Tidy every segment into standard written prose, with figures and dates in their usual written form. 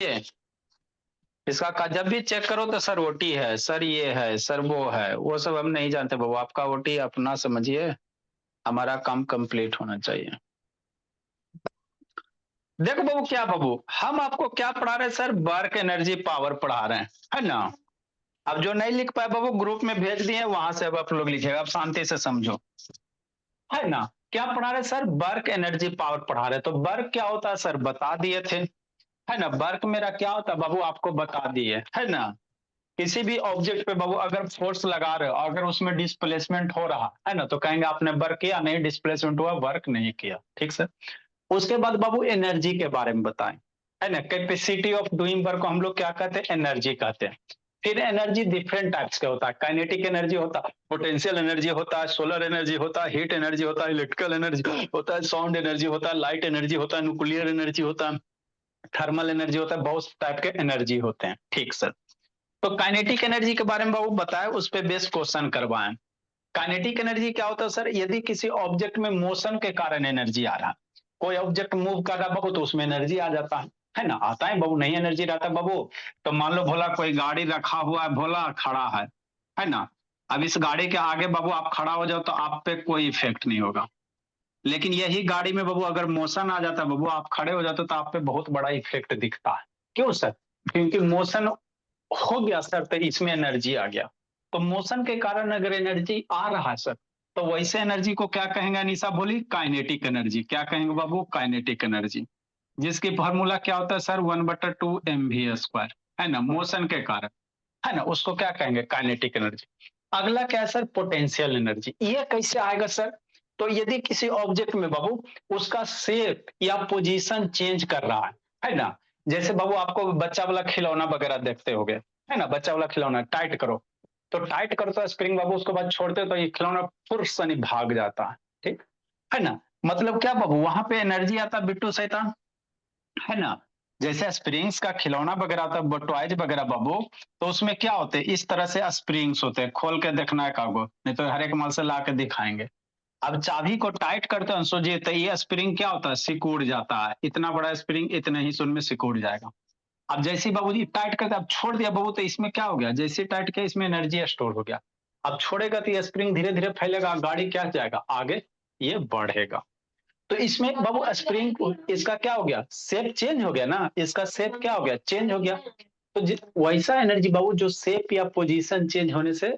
ये इसका जब भी चेक करो तो सर ओटी है, सर ये है, सर वो है, वो सब हम नहीं जानते बाबू। आपका ओटी अपना समझिए, हमारा काम कंप्लीट होना चाहिए। देखो बाबू, क्या बाबू, हम आपको क्या पढ़ा रहे हैं सर? वर्क एनर्जी पावर पढ़ा रहे हैं, है ना। अब जो नहीं लिख पाए बाबू, ग्रुप में भेज दिए, वहां से अब आप लोग लिखिएगा। अब शांति से समझो, है ना। क्या पढ़ा रहे सर? वर्क एनर्जी पावर पढ़ा रहे। तो वर्क क्या होता है सर, बता दिए थे, है ना। वर्क मेरा क्या होता है बाबू, आपको बता दिए, है ना। किसी भी ऑब्जेक्ट पे बाबू अगर फोर्स लगा रहे हो, अगर उसमें डिस्प्लेसमेंट हो रहा है ना, तो कहेंगे आपने वर्क किया, नहीं डिस्प्लेसमेंट हुआ, वर्क नहीं किया। ठीक सर। उसके बाद बाबू एनर्जी के बारे में बताएं, है ना। कैपेसिटी ऑफ डूइंग वर्क को हम लोग क्या कहते हैं? एनर्जी कहते हैं। फिर एनर्जी डिफरेंट टाइप्स का होता है। काइनेटिक एनर्जी होता है, पोटेंशियल एनर्जी होता है, सोलर एनर्जी होता है, हीट एनर्जी होता है, इलेक्ट्रिकल एनर्जी होता है, साउंड एनर्जी होता है, लाइट एनर्जी होता है, न्यूक्लियर एनर्जी होता है, थर्मल एनर्जी होता है, बहुत टाइप के एनर्जी होते हैं। ठीक सर। तो काइनेटिक एनर्जी के बारे में बाबू बताए, उस पर बेस्ट क्वेश्चन करवाएं। काइनेटिक एनर्जी क्या होता है सर? यदि किसी ऑब्जेक्ट में मोशन के कारण एनर्जी आ रहा, कोई ऑब्जेक्ट मूव कर रहा बाबू, तो उसमें एनर्जी आ जाता है ना। आता है बाबू, नहीं एनर्जी रहता बाबू। तो मान लो भोला कोई गाड़ी रखा हुआ है, भोला खड़ा है ना। अब इस गाड़ी के आगे बाबू आप खड़ा हो जाओ तो आप पे कोई इफेक्ट नहीं होगा। लेकिन यही गाड़ी में बाबू अगर मोशन आ जाता बाबू, आप खड़े हो जाते तो आप पे बहुत बड़ा इफेक्ट दिखता है। क्यों सर? क्योंकि मोशन हो गया सर, तो इसमें एनर्जी आ गया। तो मोशन के कारण अगर एनर्जी आ रहा है सर, तो वैसे एनर्जी को क्या कहेंगे अनिशा बोली? Kinetic energy. क्या कहेंगे बाबू? Kinetic energy. जिसकी फॉर्मूला क्या होता है सर? 1/2 mv², है ना, मोशन के कारण, है ना। उसको क्या कहेंगे? Kinetic energy. अगला क्या है सर? Potential energy. ये कैसे आएगा सर? तो यदि किसी ऑब्जेक्ट में बाबू उसका शेप या पोजीशन चेंज कर रहा है ना। जैसे बाबू आपको बच्चा वाला खिलौना वगैरह देखते होगे, है ना। बच्चा वाला खिलौना टाइट करो, तो टाइट करता है स्प्रिंग बाबू, उसके बाद छोड़ते तो ये खिलौना फुर्स से भाग जाता है। ठीक है ना। मतलब क्या बाबू, वहां पे एनर्जी आता बिट्टू शैतान, है ना। जैसे स्प्रिंग्स का खिलौना वगैरह होता है, टॉयज वगैरह बाबू, तो उसमें क्या होते हैं? इस तरह से स्प्रिंग्स होते हैं। खोल के देखना है कागो, नहीं तो हर एक माल से ला के दिखाएंगे। अब चाबी को टाइट करते हैं सोचिए, तो ये स्प्रिंग क्या होता है? सिकुड़ जाता है। इतना बड़ा स्प्रिंग इतने ही सुन में सिकुड़ जाएगा। अब जैसे ही बाबूजी टाइट करते, अब छोड़ दिया बाबू, तो इसमें क्या हो गया? जैसे टाइट किया, इसमें एनर्जी स्टोर हो गया। अब छोड़ेगा तो ये स्प्रिंग धीरे धीरे फैलेगा, गाड़ी क्या जाएगा आगे, ये बढ़ेगा। तो इसमें बाबू स्प्रिंग इसका क्या हो गया? शेप चेंज हो गया ना। इसका शेप क्या हो गया? चेंज हो गया। तो वैसा एनर्जी बाबू जो शेप या पोजीशन चेंज होने से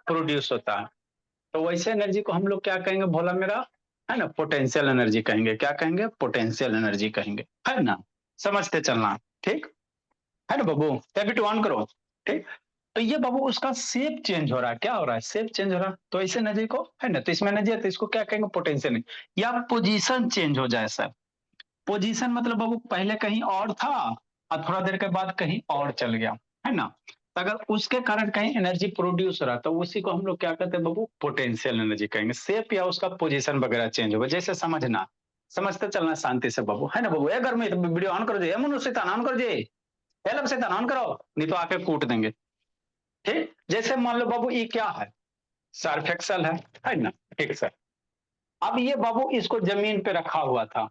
प्रोड्यूस होता है, तो वैसे एनर्जी को हम लोग क्या कहेंगे भोला मेरा? है ना, पोटेंशियल एनर्जी कहेंगे। क्या कहेंगे? पोटेंशियल एनर्जी कहेंगे, है ना। समझते चलना, ठीक है ना बाबू। टैब ऑन करो, ठीक। तो ये बाबू उसका शेप चेंज हो रहा है। क्या हो रहा है? शेप चेंज हो रहा है। तो ऐसे एनर्जी को, है ना, तो इसमें एनर्जी है, तो इसको क्या कहेंगे? पोटेंशियल। या पोजीशन चेंज हो जाए सर। पोजीशन मतलब बाबू पहले कहीं और था और थोड़ा देर के बाद कहीं और चल गया, है ना। तो अगर उसके कारण कहीं एनर्जी प्रोड्यूस हो रहा तो उसी को हम लोग क्या कहते हैं बाबू? पोटेंशियल एनर्जी कहेंगे। शेप या उसका पोजीशन वगैरह चेंज होगा, जैसे समझना, समझते चलना शांति से बाबू, है ना बाबू। अगर मैं वीडियो ऑन कर दे, मनुष्य ऑन कर दे, पहले से ऑन करो, नहीं तो आके कूट देंगे। ठीक, जैसे मान लो बाबू ये क्या है? सर्फ एक्सल है ना। ठीक सर। अब ये बाबू इसको जमीन पे रखा हुआ था,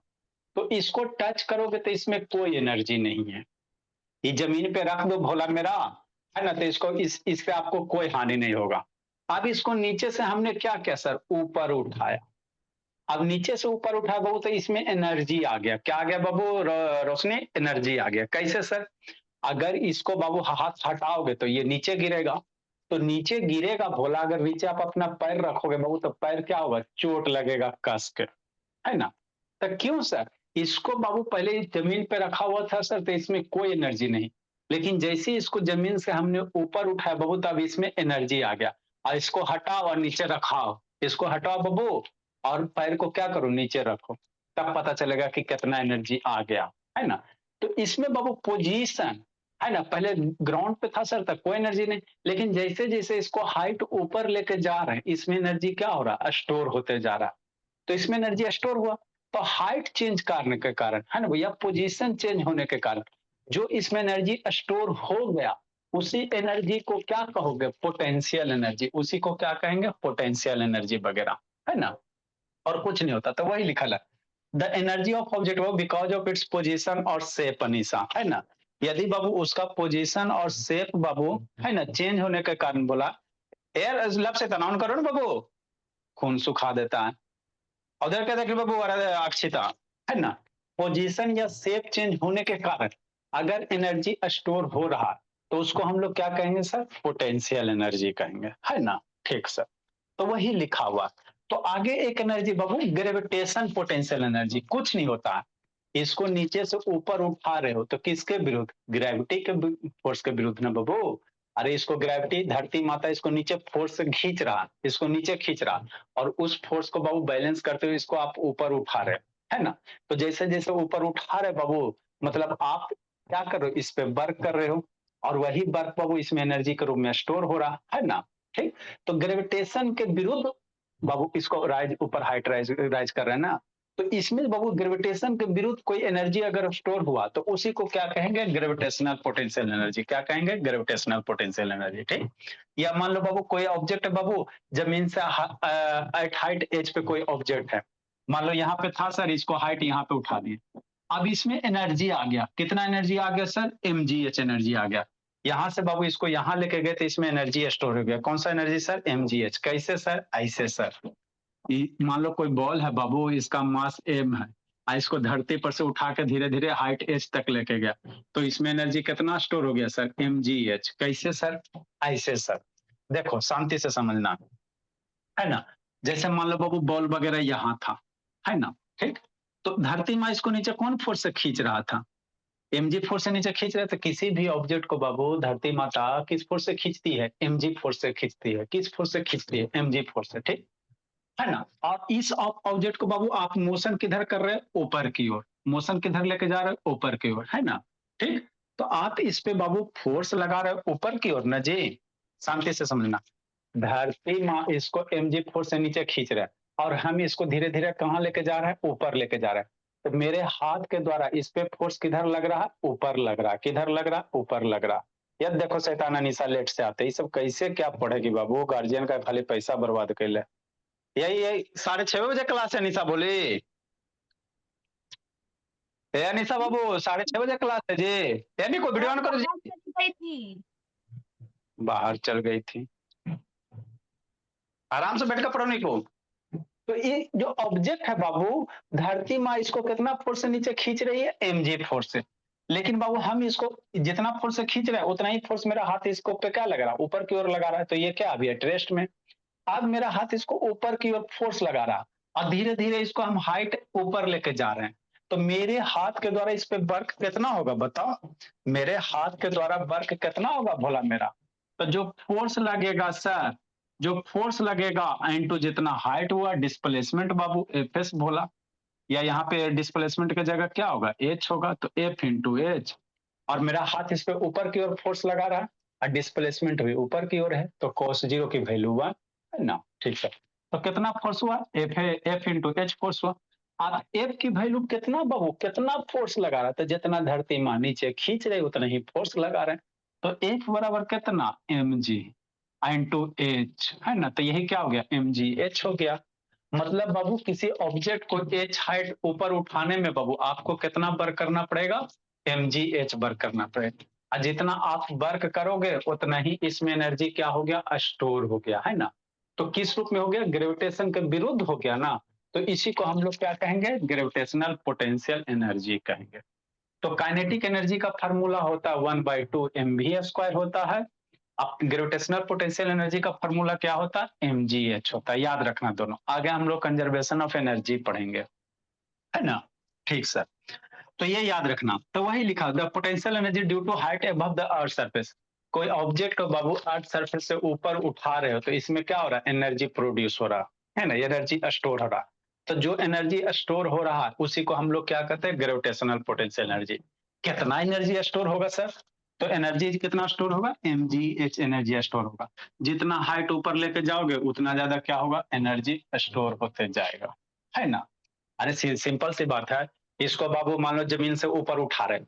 तो इसको टच करोगे तो इसमें कोई एनर्जी नहीं है। ये जमीन पे रख दो भोला मेरा, है ना, तो इसको इस पे आपको कोई हानि नहीं होगा। अब इसको नीचे से हमने क्या किया सर? ऊपर उठाया। अब नीचे से ऊपर उठाया बाबू, तो इसमें एनर्जी आ गया। क्या आ गया बाबू? रोशनी, एनर्जी आ गया। कैसे सर? अगर इसको बाबू हाथ हटाओगे तो ये नीचे गिरेगा। तो नीचे गिरेगा भोला, अगर नीचे आप अपना पैर रखोगे बाबू, तो पैर क्या होगा? चोट लगेगा कस के, है ना। तो क्यों सर? इसको बाबू पहले जमीन पे रखा हुआ था सर, तो इसमें कोई एनर्जी नहीं। लेकिन जैसे ही इसको जमीन से हमने ऊपर उठाया बाबू, तब इसमें एनर्जी आ गया। और इसको हटाओ और नीचे रखाओ, इसको हटाओ बाबू और पैर को क्या करो? नीचे रखो, तब पता चलेगा कि कितना एनर्जी आ गया, है ना। तो इसमें बाबू पोजीशन, है ना, पहले ग्राउंड पे था सर, तक कोई एनर्जी नहीं। लेकिन जैसे जैसे इसको हाइट ऊपर लेके जा रहे हैं, इसमें एनर्जी क्या हो रहा है? स्टोर होते जा रहा है। तो इसमें एनर्जी स्टोर हुआ। तो हाइट चेंज करने के कारण, है ना भैया, पोजीशन चेंज होने के कारण जो इसमें एनर्जी स्टोर हो गया, उसी एनर्जी को क्या कहोगे? Potential energy. उसी को क्या कहेंगे? पोटेंशियल एनर्जी वगैरह, है ना। और कुछ नहीं होता। तो वही लिखा है, the energy of object because of its position और शेप, अनिशा, है ना। यदि बाबू उसका पोजीशन और शेप बाबू है ना चेंज होने के कारण बोला, एयर लब से तनाव करो ना बाबू, खून सुखा देता है। उधर क्या देख बाबू अक्षिता, है ना, पोजीशन या शेप चेंज होने के कारण अगर एनर्जी स्टोर हो रहा है तो उसको हम लोग क्या कहेंगे सर, पोटेंशियल एनर्जी कहेंगे, है ना। ठीक सर, तो वही लिखा हुआ। तो आगे एक एनर्जी बाबू ग्रेविटेशन पोटेंशियल एनर्जी, कुछ नहीं होता है, इसको नीचे से ऊपर उठा रहे हो तो किसके विरुद्ध, ग्रेविटी के फोर्स के विरुद्ध ना बाबू। अरे इसको ग्रेविटी, धरती माता इसको नीचे फोर्स से खींच रहा, इसको नीचे खींच रहा, और उस फोर्स को बाबू बैलेंस करते हुए इसको आप ऊपर उठा रहे, है ना। तो जैसे जैसे ऊपर उठा रहे बाबू, मतलब आप क्या कर रहे हो, इस पे वर्क कर रहे हो, और वही वर्क बाबू इसमें एनर्जी के रूप में स्टोर हो रहा है ना। ठीक, तो ग्रेविटेशन के विरुद्ध बाबू इसको राइज, ऊपर हाइट राइज राइज कर रहे हैं ना। तो इसमें बाबू ग्रेविटेशन के विरुद्ध कोई एनर्जी अगर स्टोर हुआ तो उसी को क्या कहेंगे, ग्रेविटेशनल पोटेंशियल एनर्जी। क्या कहेंगे, ग्रेविटेशनल पोटेंशियल एनर्जी। ठीक, या मान लो बाबू कोई ऑब्जेक्ट है बाबू, जमीन से एट हाइट एज पे कोई ऑब्जेक्ट है, मान लो यहाँ पे था सर, इसको हाइट यहाँ पे उठा दिए, अब इसमें एनर्जी आ गया, कितना एनर्जी आ गया सर, mgh एनर्जी आ गया। यहां से बाबू इसको यहां लेके गए तो इसमें एनर्जी स्टोर हो गया, कौन सा एनर्जी सर, mgh। कैसे सर, ऐसे सर, मान लो कोई बॉल है बाबू, इसका मास m है, इसको धरती पर से उठा के धीरे धीरे हाइट h तक लेके गया, तो इसमें एनर्जी कितना स्टोर हो गया सर, mgh। कैसे सर, ऐसे सर। देखो शांति से समझना, है ना। जैसे मान लो बाबू बॉल वगैरह यहाँ था, है ना। ठीक, तो धरती माँ इसको नीचे कौन फोर्स से खींच रहा था, mg फोर्स से नीचे खींच रहे थे। किसी भी ऑब्जेक्ट को बाबू धरती माता किस फोर्स से खींचती है, mg फोर्स से खींचती है। किस फोर्स से खींचती है, mg फोर्स से। ठीक है ना। और इस ऑब्जेक्ट को बाबू आप मोशन किधर कर रहे हैं, ऊपर की ओर, मोशन किधर लेके जा रहे हैं, ऊपर की ओर, है ना। ठीक, तो आप इस पे बाबू फोर्स लगा रहे हो ऊपर की ओर ना जी, शांति से समझना। धरती माँ इसको mg फोर्स से नीचे खींच रहा है और हम इसको धीरे धीरे कहाँ लेके जा रहे हैं, ऊपर लेके जा रहे हैं। तो मेरे हाथ के द्वारा इस पे फोर्स किधर लग रहा है, ऊपर लग रहा है। किधर लग रहा है, ऊपर लग रहा है। यार देखो शैताना निशा लेट से आते, ये सब कैसे क्या पढ़ेगी बाबू, गार्जियन का खाली पैसा बर्बाद कर ले। यही यही 6:30 बजे क्लास है निशा बोली, ए निशा बाबू 6:30 बजे क्लास है जी। यानी कोई वीडियो ऑन करो जी। गई थी। बाहर चल गई थी, आराम से बैठ कर पढ़ो नहीं को। तो ये जो ऑब्जेक्ट है बाबू, धरती माँ इसको कितना फोर्स से नीचे खींच रही है, mg फोर्स से। लेकिन बाबू हम इसको जितना फोर्स से खींच रहे हैं उतना ही फोर्स मेरा हाथ इसको पे क्या लग रहा है, ऊपर की ओर लगा रहा है। तो ये क्या अभी है, रेस्ट में। अब मेरा हाथ इसको ऊपर की ओर फोर्स लगा रहा और धीरे धीरे इसको हम हाइट ऊपर लेके जा रहे हैं। तो मेरे हाथ के द्वारा इस पे वर्क कितना होगा बताओ, मेरे हाथ के द्वारा वर्क कितना होगा भोला मेरा। तो जो फोर्स लगेगा सर, जो फोर्स लगेगा इनटू जितना हाइट हुआ, डिस्प्लेसमेंट बाबू एफ एस बोला, या यहाँ पे डिस्प्लेसमेंट की जगह क्या होगा, एच होगा, तो एफ इंटू एच। और मेरा हाथ इस पे ऊपर की ओर फोर्स लगा रहा है और डिस्प्लेसमेंट भी ऊपर की ओर है, तो cos 0 की वैल्यू 1, है ना। ठीक है, तो कितना फोर्स हुआ, एफ है, एफ इंटू एच फोर्स हुआ। अब एफ की वैल्यू कितना बाबू, कितना फोर्स लगा रहा है, तो जितना धरती माँ नीचे खींच रही उतना ही फोर्स लगा रहे हैं। तो एफ बराबर कितना, एम जी इंटू एच, है ना। तो यही क्या हो गया, एम जी एच हो गया। मतलब बाबू किसी ऑब्जेक्ट को एच हाइट ऊपर उठाने में बाबू आपको कितना वर्क करना पड़ेगा, mgh वर्क करना पड़ेगा। और जितना आप वर्क करोगे उतना ही इसमें एनर्जी क्या हो गया, स्टोर हो गया, है ना। तो किस रूप में हो गया, ग्रेविटेशन के विरुद्ध हो गया ना। तो इसी को हम लोग क्या कहेंगे, ग्रेविटेशनल पोटेंशियल एनर्जी कहेंगे। तो काइनेटिक एनर्जी का फार्मूला होता है 1/2 mv² होता है। अब ग्रेविटेशनल पोटेंशियल एनर्जी का फॉर्मूला क्या होता है, mgh होता है। याद रखना दोनों, आगे हम लोग कंजर्वेशन ऑफ एनर्जी पढ़ेंगे, है ना। ठीक सर, तो ये याद रखना। तो वही लिखा, the potential energy due to height above the earth surface. कोई ऑब्जेक्ट हो बाबू अर्थ सरफेस से ऊपर उठा रहे हो तो इसमें क्या हो रहा है, एनर्जी प्रोड्यूस हो रहा है ना, एनर्जी स्टोर हो रहा। तो जो एनर्जी स्टोर हो रहा है उसी को हम लोग क्या कहते हैं, ग्रेविटेशनल पोटेंशियल एनर्जी। कितना एनर्जी स्टोर होगा सर, तो एनर्जी कितना स्टोर होगा, mgh एनर्जी स्टोर होगा। जितना हाइट ऊपर लेके जाओगे उतना ज्यादा क्या होगा, एनर्जी स्टोर होते जाएगा, है ना। अरे सिंपल सी बात है। इसको बाबू मान लो जमीन से ऊपर उठा रहे,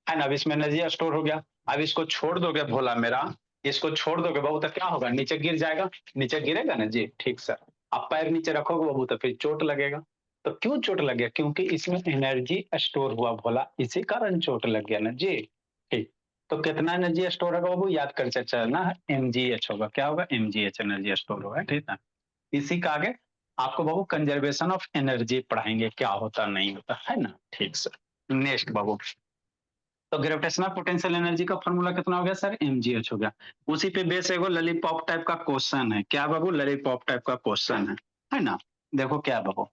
है ना। अब इसमें एनर्जी स्टोर हो गया। अब इसको छोड़ दोगे भोला मेरा, इसको छोड़ दोगे बाबू तो क्या होगा, नीचे गिर जाएगा। नीचे गिरेगा ना जी, ठीक सर। आप पैर नीचे रखोगे बाबू तो फिर चोट लगेगा। तो क्यों चोट लग गया, क्योंकि इसमें एनर्जी स्टोर हुआ भोला, इसी कारण चोट लग गया ना जी। ठीक। तो कितना एनर्जी स्टोर होगा बाबू, याद कर चलना, mgh होगा। क्या होगा? mgh एनर्जी स्टोर होगा, ठीक है। इसी का आगे आपको बाबू कंजर्वेशन ऑफ एनर्जी पढ़ाएंगे, क्या होता नहीं होता है ना। ठीक सर। नेक्स्ट बाबू, तो ग्रेविटेशनल पोटेंशियल एनर्जी का फॉर्मूला कितना हो गया सर? mgh हो गया। उसी पे बेस एगो ललीपॉप टाइप का क्वेश्चन है। क्या बाबू? ललीपॉप टाइप का क्वेश्चन है ना। देखो क्या बाबू,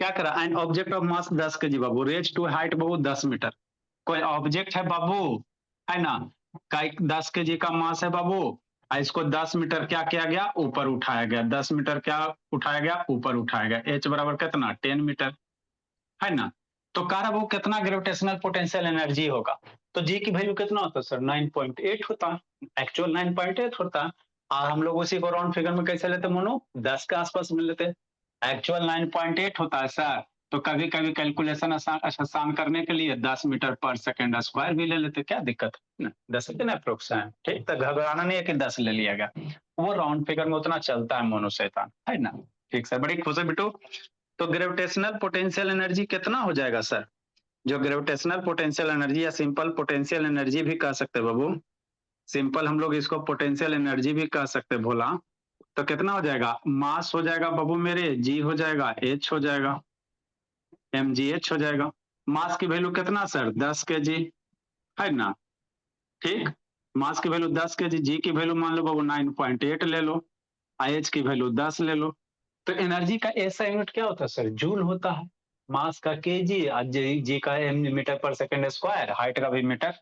क्या करा, an object of mass 10 KG बाबू, रेज टू हाइट बाबू 10 मीटर। कोई ऑब्जेक्ट है बाबू, है ना, का 10 केजी का मास है बाबू, इसको 10 मीटर क्या किया गया? ऊपर उठाया गया। 10 मीटर क्या उठाया गया? ऊपर उठाया गया। एच बराबर कितना? 10 मीटर, है ना। तो कह रहा वो कितना ग्रेविटेशनल पोटेंशियल एनर्जी होगा। तो जी की वैल्यू कितना होता है सर? 9.8 होता है, एक्चुअल 9.8 होता है। और हम लोग उसी को राउंड फिगर में कैसे लेते मोनो? 10 के आसपास में लेते। एक्चुअल 9.8 होता है सर। तो कभी कभी कैलकुलेशन आसान करने के लिए 10 मीटर पर सेकेंड स्क्वायर भी ले लेते, क्या दिक्कत है ना। 10 के अप्रोक्स है, ठीक। तो घबराना नहीं है कि 10 ले लिया गया, वो राउंड फिगर में उतना चलता है मोनो शैतान, है ना। ठीक सर, बड़ी खुश है बिटू। तो ग्रेविटेशनल पोटेंशियल एनर्जी कितना हो जाएगा सर? जो ग्रेविटेशनल पोटेंशियल एनर्जी या सिंपल पोटेंशियल एनर्जी भी कह सकते हैं बाबू, सिंपल हम लोग इसको पोटेंशियल एनर्जी भी कह सकते हैं भोला। तो कितना हो जाएगा? मास हो जाएगा बाबू मेरे, जी हो जाएगा, एच हो जाएगा, mgh हो जाएगा। मास की वैल्यू कितना सर? 10 के जी, है ना, ठीक। मास की वैल्यू 10 के जी, जी की वैल्यू मान लो बाबू 9.8 ले लो, एच की वैल्यू 10 ले लो। तो एनर्जी का ऐसा यूनिट क्या होता है सर? जूल होता है। मास का केजी, जी का मीटर पर सेकंड स्क्वायर, हाइट का भी मीटर,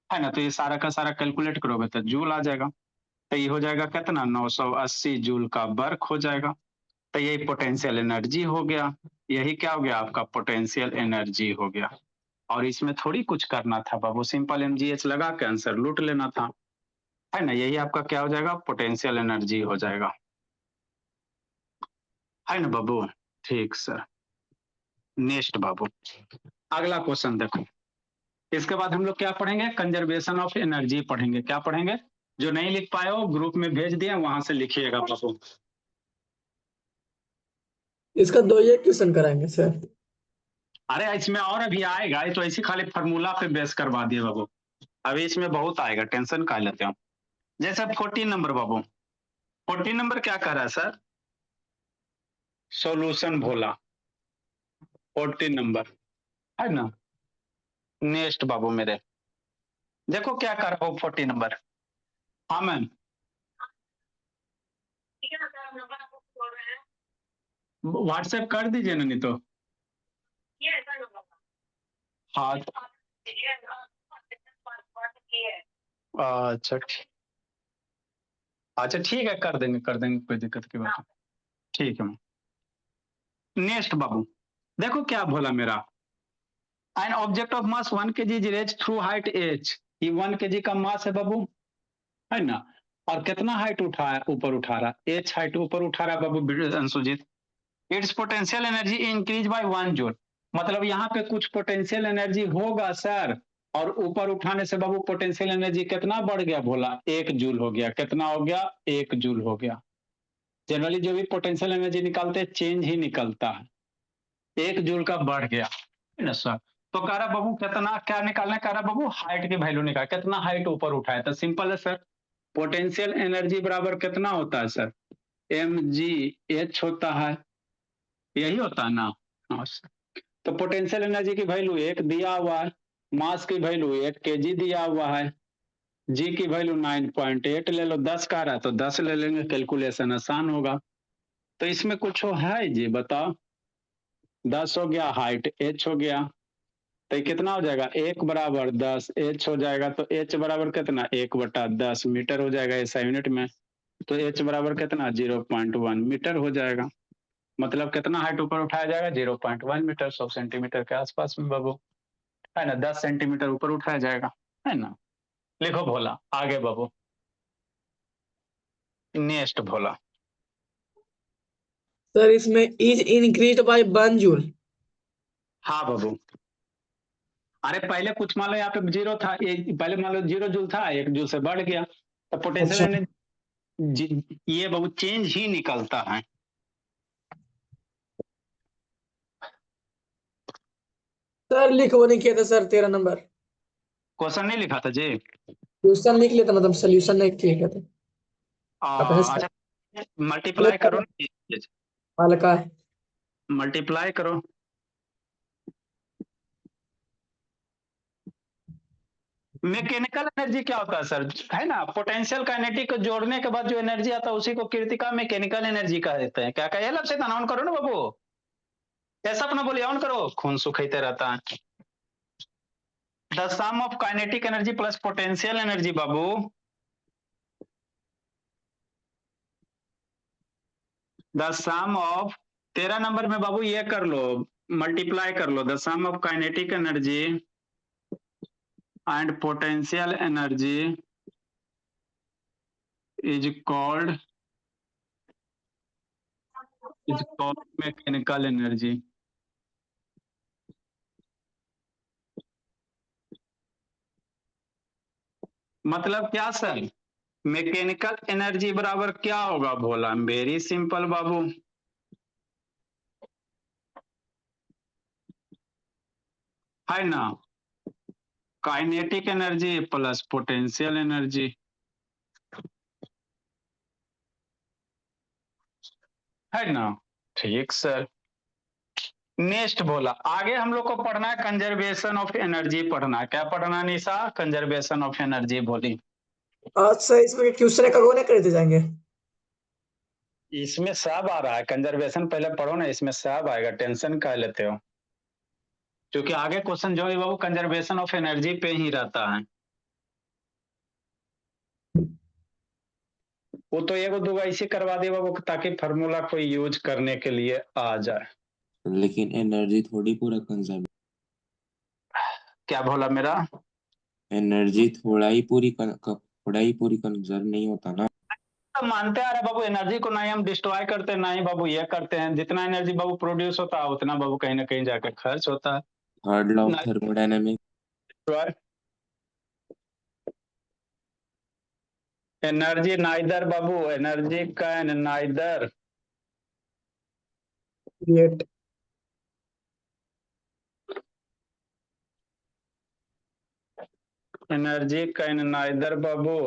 है ना। तो ये सारा का सारा कैलकुलेट करोगे तो जूल आ जाएगा। तो ये हो जाएगा कितना? 980 जूल का वर्क हो जाएगा। तो यही पोटेंशियल एनर्जी हो गया। यही क्या हो गया? आपका पोटेंशियल एनर्जी हो गया। और इसमें थोड़ी कुछ करना था बाबू, सिंपल mgh लगा के आंसर लूट लेना था, है ना। यही आपका क्या हो जाएगा? पोटेंशियल एनर्जी हो जाएगा, है ना बाबू। ठीक सर। नेक्स्ट बाबू, अगला क्वेश्चन देखो। इसके बाद हम लोग क्या पढ़ेंगे? कंजर्वेशन ऑफ एनर्जी पढ़ेंगे। क्या पढ़ेंगे? जो नहीं लिख पाए हो ग्रुप में भेज दिया, वहां से लिखिएगा बाबू। इसका 2 एक क्वेश्चन कराएंगे सर। अरे इसमें और अभी आएगा, ये तो ऐसी खाली फार्मूला पे बेस करवा दिए बाबू। अभी इसमें बहुत आएगा, टेंशन का लेते हो। जैसे 14 नंबर बाबू, 14 नंबर क्या कह रहा है सर? सॉल्यूशन भोला, 14 नंबर, है ना। नेक्स्ट बाबू मेरे, देखो क्या कर रहा हूँ 14 नंबर। हाँ मैम, व्हाट्सएप कर दीजिए ना, नहीं तो। हाँ, अच्छा अच्छा ठीक है, कर देंगे कोई दिक्कत की बात नहीं। ठीक है मैम। नेक्स्ट बाबू, देखो क्या बोला मेरा, an object of mass 1 kg is raise through height h। ये 1 kg का मास है बाबू, है ना। और कितना हाइट ऊपर उठा रहा? h हाइट ऊपर उठा रहा बाबू Anshujit. It's potential energy increase by 1 joule. मतलब यहाँ पे कुछ पोटेंशियल एनर्जी होगा सर, और ऊपर उठाने से बाबू पोटेंशियल एनर्जी कितना बढ़ गया बोला? 1 जूल हो गया। कितना हो गया? 1 जूल हो गया। जनरली जो भी पोटेंशियल एनर्जी निकालते हैं चेंज ही निकलता है, 1 जूल का बढ़ गया, है ना सर। तो कह रहा बाबू कितना, क्या निकालना कह रहा बाबू? हाइट की वैल्यू निकाल, कितना हाइट ऊपर उठाया। तो सिंपल है सर, पोटेंशियल एनर्जी बराबर कितना होता है सर? mgh होता है, यही होता है ना। हाँ सर। तो पोटेंशियल एनर्जी की वैल्यू 1 दिया हुआ है, मास की वैल्यू 1 kg दिया हुआ है, जी की वैल्यू 9.8 ले लो, 10 का रहा तो 10 ले लेंगे, कैलकुलेशन आसान होगा। तो इसमें कुछ है जी, बताओ। 10 हो गया, हाइट h हो गया, तो ये कितना हो जाएगा? 1 बराबर 10 h हो जाएगा। तो h बराबर कितना? 1/10 मीटर हो जाएगा ऐसा यूनिट में। तो h बराबर कितना? 0.1 मीटर हो जाएगा। मतलब कितना हाइट ऊपर उठाया जाएगा? 0.1 मीटर, 100 सेंटीमीटर के आसपास में बाबू, है ना। 10 सेंटीमीटर ऊपर उठाया जाएगा, है ना। लिखो भोला, आगे बाबू। नेक्स्ट भोला, सर इसमें इज इंक्रीज बाय 1 जूल। हाँ बाबू। अरे पहले कुछ मान लो यहाँ पे 0 था, पहले मान लो 0 जूल था, 1 जूल से बढ़ गया, तो पोटेंशियल अच्छा एनर्जी ये बाबू चेंज ही निकलता है। सर लिखो नहीं किया था सर 13 नंबर। क्वेश्चन नहीं लिखा था जी? क्वेश्चन लिख लेता, मतलब सोल्यूशन नहीं लिखा था। आप ऐसे अच्छा, मल्टीप्लाई करो ना, हल्का है। मल्टीप्लाई करो। मैकेनिकल एनर्जी क्या होता है सर? है ना, पोटेंशियल काइनेटिक को जोड़ने के बाद जो एनर्जी आता है उसी को कृतिका मैकेनिकल एनर्जी कहते हैं। क्या कहे लब से ऑन करो ना बाबू, ऐसा अपना बोलिए, ऑन करो, खून सुखाते रहता है। The sum of kinetic energy plus potential energy बाबू, द सम ऑफ, 13 नंबर में बाबू ये कर लो, मल्टीप्लाई कर लो, the sum of kinetic energy and potential energy is called mechanical energy. मतलब क्या सर? मैकेनिकल एनर्जी बराबर क्या होगा बोला? वेरी सिंपल बाबू, है ना, kinetic energy plus potential energy, है ना। ठीक सर। नेक्स्ट बोला, आगे हम लोग को पढ़ना है कंजर्वेशन ऑफ एनर्जी पढ़ना है। क्या पढ़ना है निशा? कंजर्वेशन ऑफ एनर्जी बोली। अच्छा, इसमें क्वेश्चन एक नहीं करते जाएंगे? इसमें सब आ रहा है, कंजर्वेशन पहले पढ़ो ना, इसमें सब आएगा, टेंशन क्या लेते हो? क्योंकि आगे क्वेश्चन जो है वो कंजर्वेशन ऑफ एनर्जी पे ही रहता है। वो तो एगो दूगो ऐसे करवा दे बाबू ताकि फार्मूला को यूज करने के लिए आ जाए। लेकिन एनर्जी थोड़ी पूरा कंजर्व, क्या बोला मेरा? एनर्जी थोड़ा ही पूरी कंजर्व नहीं होता ना। तो मानते आ रहे बाबू, एनर्जी को ना ही हम डिस्ट्रॉय करते हैं ना ही बाबू ये करते हैं। जितना एनर्जी बाबू प्रोड्यूस होता है उतना बाबू कहीं ना कहीं जाकर खर्च होता है। Third law of thermodynamics. Energy neither Babu, energy can neither create energy can neither Babu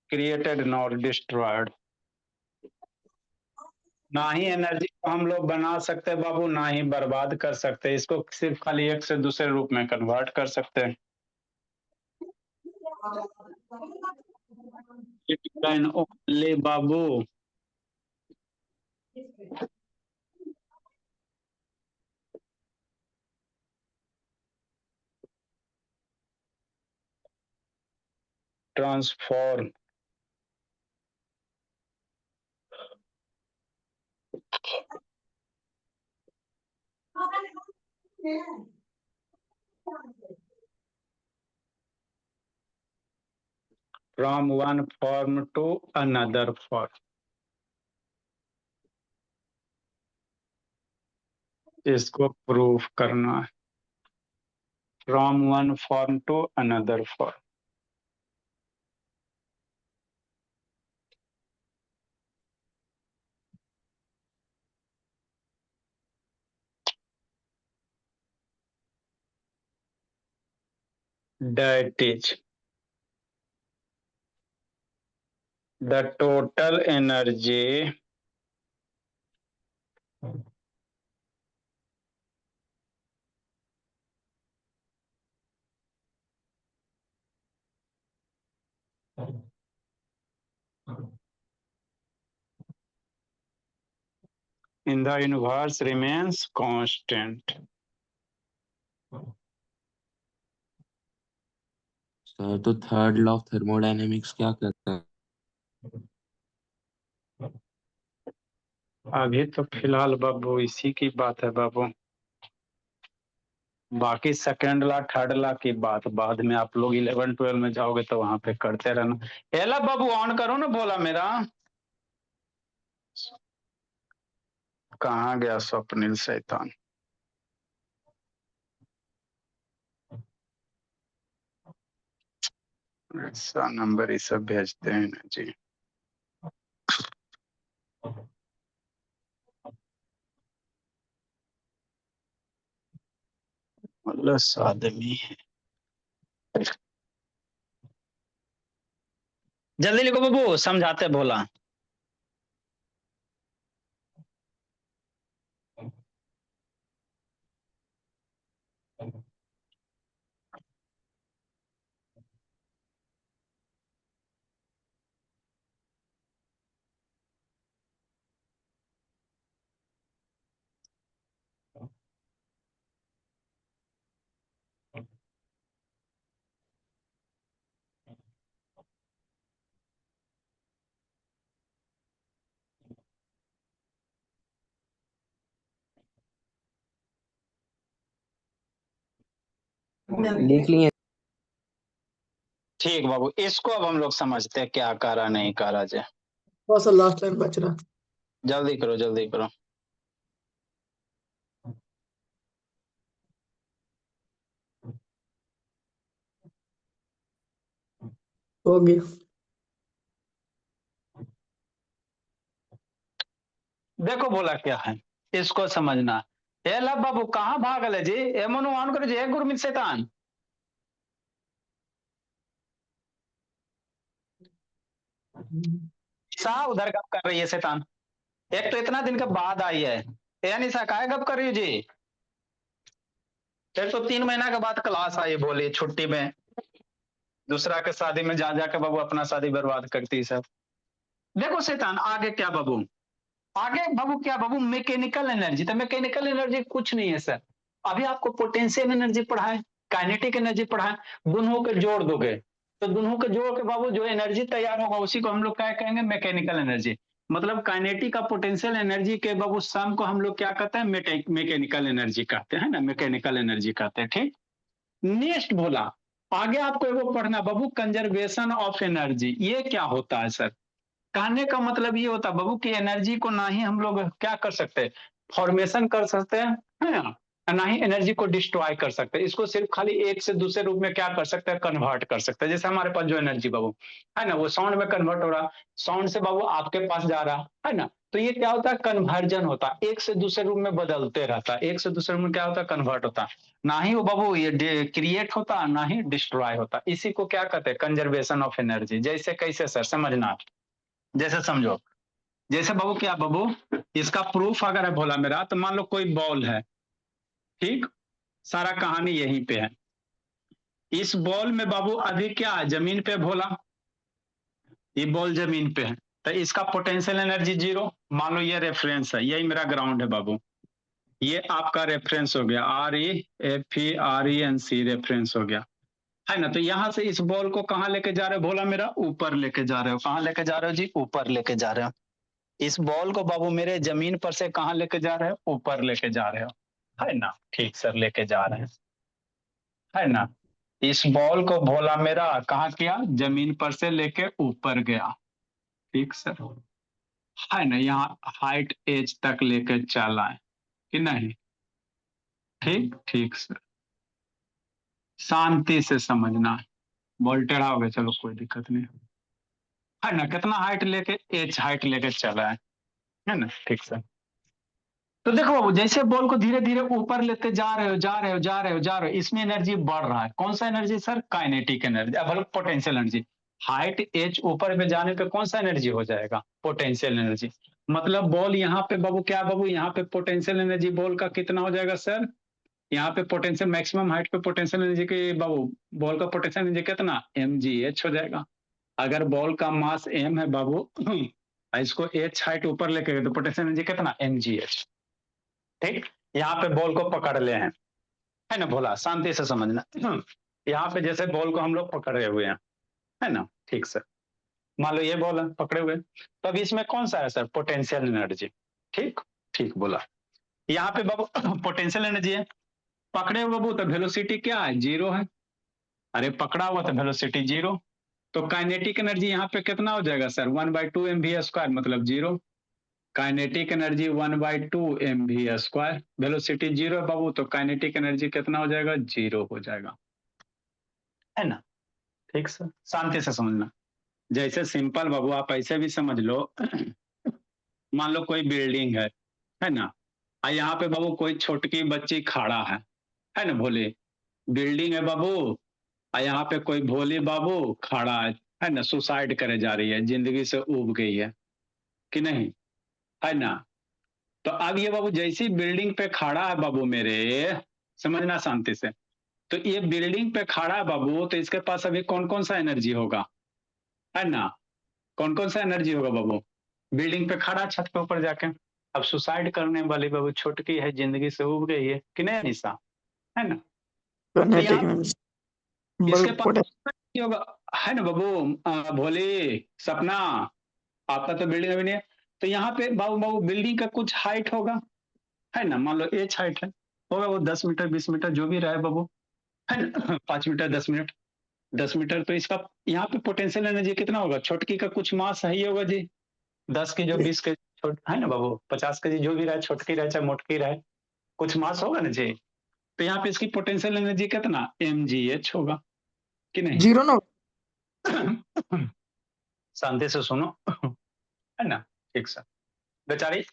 created not destroyed. ना ही एनर्जी को हम लोग बना सकते बाबू, ना ही बर्बाद कर सकते। इसको सिर्फ खाली एक से दूसरे रूप में कन्वर्ट कर सकते हैं। इट कैन ओनली बाबू transform from one form to another form. इसको प्रूफ करना है, from one form to another form. That is the total energy in the universe remains constant. Sir तो थर्ड लॉ ऑफ थर्मोडायनेमिक्स क्या कहता है? अभी तो फिलहाल बाबू इसी की बात है बाबू, बाकी सेकेंड ला थर्ड ला की बात बाद में, आप लोग 11-12 में जाओगे तो वहां पे करते रहना। एला बाबू ऑन करो ना, बोला मेरा। कहाँ गया स्वप्निल शैतान? ऐसा नंबर ही सब भेजते हैं ना जी। प्लस आदमी है। जल्दी लिखो बाबू, समझाते भोला। लिख लिए। ठीक बाबू, इसको अब हम लोग समझते हैं क्या करा नहीं करा जाए। थोड़ा सा लास्ट लाइन बच रहा। जल्दी करो जल्दी करो। हो गया। देखो बोला क्या है, इसको समझना। ए लब बाबू कहाँ भागल है जी, ए मनु ऑन करो जी, ए गुरमीत शैतान। सा उधर गप कर रही है शैतान। एक तो इतना दिन के बाद आई है। ए निशा काहे गप कर रही हो जी। फिर तो 3 महीना के बाद क्लास आई, बोली छुट्टी में। दूसरा के शादी में जा जाके बाबू अपना शादी बर्बाद करती सब। देखो शैतान आगे क्या बाबू, आगे बाबू क्या बाबू, मैकेनिकल एनर्जी। तो मैकेनिकल एनर्जी कुछ नहीं है सर। अभी आपको पोटेंशियल एनर्जी पढ़ा है, काइनेटिक एनर्जी पढ़ा है, दोनों के जोड़ दोगे तो दोनों के जोड़ के बाबू जो एनर्जी तैयार होगा उसी को हम लोग क्या कहेंगे, मैकेनिकल एनर्जी। मतलब काइनेटिक का पोटेंशियल एनर्जी के बाबू सम को हम लोग क्या कहते हैं, मैकेनिकल एनर्जी कहते हैं ना, मैकेनिकल एनर्जी कहते हैं। ठीक, नेक्स्ट बोला आगे आपको वो पढ़ना बाबू, कंजर्वेशन ऑफ एनर्जी। ये क्या होता है सर। कहने का मतलब ये होता है बाबू कि एनर्जी को ना ही हम लोग क्या कर सकते, फॉर्मेशन कर सकते हैं, है ना, ना ही एनर्जी को डिस्ट्रॉय कर सकते हैं। इसको सिर्फ खाली एक से दूसरे रूप में क्या कर सकते हैं, कन्वर्ट कर सकते हैं। जैसे हमारे पास जो एनर्जी बाबू है ना, वो साउंड में कन्वर्ट हो रहा, साउंड से बाबू आपके पास जा रहा है ना, तो ये क्या होता है, कन्वर्जन होता है, एक से दूसरे रूप में बदलते रहता है, एक से दूसरे रूप में क्या होता है, कन्वर्ट होता है। ना ही वो बाबू ये क्रिएट होता, ना ही डिस्ट्रॉय होता। इसी को क्या कहते हैं, कंजर्वेशन ऑफ एनर्जी। जैसे कैसे सर, समझना। जैसे समझो, जैसे बाबू क्या बाबू, इसका प्रूफ अगर है भोला मेरा, तो मान लो कोई बॉल है, ठीक, सारा कहानी यहीं पे है। इस बॉल में बाबू अभी क्या है, जमीन पे भोला, ये बॉल जमीन पे है, तो इसका पोटेंशियल एनर्जी 0। मान लो ये रेफरेंस है, यही मेरा ग्राउंड है बाबू, ये आपका रेफरेंस हो गया, REFERENC रेफरेंस हो गया, है ना। तो यहां से इस बॉल को कहाँ लेके जा रहे हो भोला मेरा, ऊपर लेके जा रहे हो। कहाँ लेके जा रहे हो जी, ऊपर लेके जा रहे हो। इस बॉल को बाबू मेरे जमीन पर से कहाँ लेके जा रहे हो, ऊपर लेके जा रहे हो, है ना। ठीक सर, लेके जा रहे हैं, है ना। इस बॉल को भोला मेरा कहाँ किया, जमीन पर से लेके ऊपर गया, ठीक सर, है ना। यहाँ हाइट एज तक लेके चला है कि नहीं, ठीक ठीक सर, शांति से समझना। बॉल टेढ़ा हो गया, चलो कोई दिक्कत नहीं, है ना। कितना हाइट लेके, एच हाइट लेके चला है ना, ठीक सर। तो देखो बाबू, जैसे बॉल को धीरे धीरे ऊपर लेते जा रहे हो, जा रहे हो, जा रहे हो, जा रहे हो, इसमें एनर्जी बढ़ रहा है। कौन सा एनर्जी सर, काइनेटिक एनर्जी, अब पोटेंशियल एनर्जी। हाइट एच ऊपर पे जाने पे कौन सा एनर्जी हो जाएगा, पोटेंशियल एनर्जी। मतलब बॉल यहाँ पे बाबू क्या बाबू, यहाँ पे पोटेंशियल एनर्जी बॉल का कितना हो जाएगा सर, यहाँ पे पोटेंशियल मैक्सिमम हाइट पे पोटेंशियल एनर्जी के बाबू, बॉल का पोटेंशियल एनर्जी कितना, mgh हो जाएगा। अगर बॉल का मास m है बाबू, इसको h हाइट ऊपर लेके गए तो पोटेंशियल एनर्जी कितना, mgh। ठीक, यहाँ पे बॉल को पकड़ ले हैं, है ना भोला, शांति से समझना। यहाँ पे जैसे बॉल को हम लोग पकड़े हुए हैं, है ना, ठीक सर। मान लो ये बॉल है पकड़े हुए, तो अभी इसमें कौन सा है सर, पोटेंशियल एनर्जी। ठीक ठीक बोला। यहाँ पे बाबू पोटेंशियल एनर्जी है, पकड़े हुए बाबू, तो वेलोसिटी क्या है, 0 है। अरे पकड़ा हुआ तो वेलोसिटी 0, तो काइनेटिक एनर्जी यहाँ पे कितना हो जाएगा सर, 1/2 mv² मतलब 0। काइनेटिक एनर्जी 1/2 mv², वेलोसिटी 0 है बाबू, तो काइनेटिक एनर्जी कितना हो जाएगा, 0 हो जाएगा, है ना। ठीक सर, शांति से समझना। जैसे सिंपल बाबू आप ऐसे भी समझ लो, मान लो कोई बिल्डिंग है ना, और यहाँ पे बाबू कोई छोटकी बच्ची खड़ा है, है ना भोले, बिल्डिंग है बाबू, और यहाँ पे कोई भोले बाबू खड़ा है ना, सुसाइड करे जा रही है, जिंदगी से उब गई है कि नहीं, है ना। तो अब ये बाबू जैसी बिल्डिंग पे खड़ा है बाबू मेरे, समझना शांति से, तो ये बिल्डिंग पे खड़ा है बाबू, तो इसके पास अभी कौन कौन सा एनर्जी होगा, है ना, कौन कौन सा एनर्जी होगा बाबू, बिल्डिंग पे खड़ा छत पे ऊपर जाके, अब सुसाइड करने वाली बाबू छोटकी है, जिंदगी से उब गई है कि नहीं निशा, है ना। तो काइनेटिक यहाँ एनर्जी इसके पास पोटेंशियल एनर्जी होगा, है ना बाबू, भोले, सपना, आपका तो बिल्डिंग अभी नहीं है, तो यहाँ पे बाबू बाबू बिल्डिंग का कुछ हाइट होगा, है ना, मान लो एच हाइट है, होगा वो 10 मीटर 20 मीटर जो भी रहे बाबू, है ना, 5 मीटर 10 मिनट 10 मीटर, तो इसका यहाँ पे पोटेंशियल एनर्जी कितना होगा, छोटकी का कुछ मास है ही होगा जी, 10 के जी 20 के छोट है ना बाबू, 50 के जी जो भी रहे, छोटकी रहे चाहे मोटकी रहे, कुछ मास होगा ना जी, तो यहाँ पे इसकी पोटेंशियल एनर्जी कितना mgh होगा कि नहीं। जीरो ना शांति से सुनो, है ना, ठीक सर, बेचारी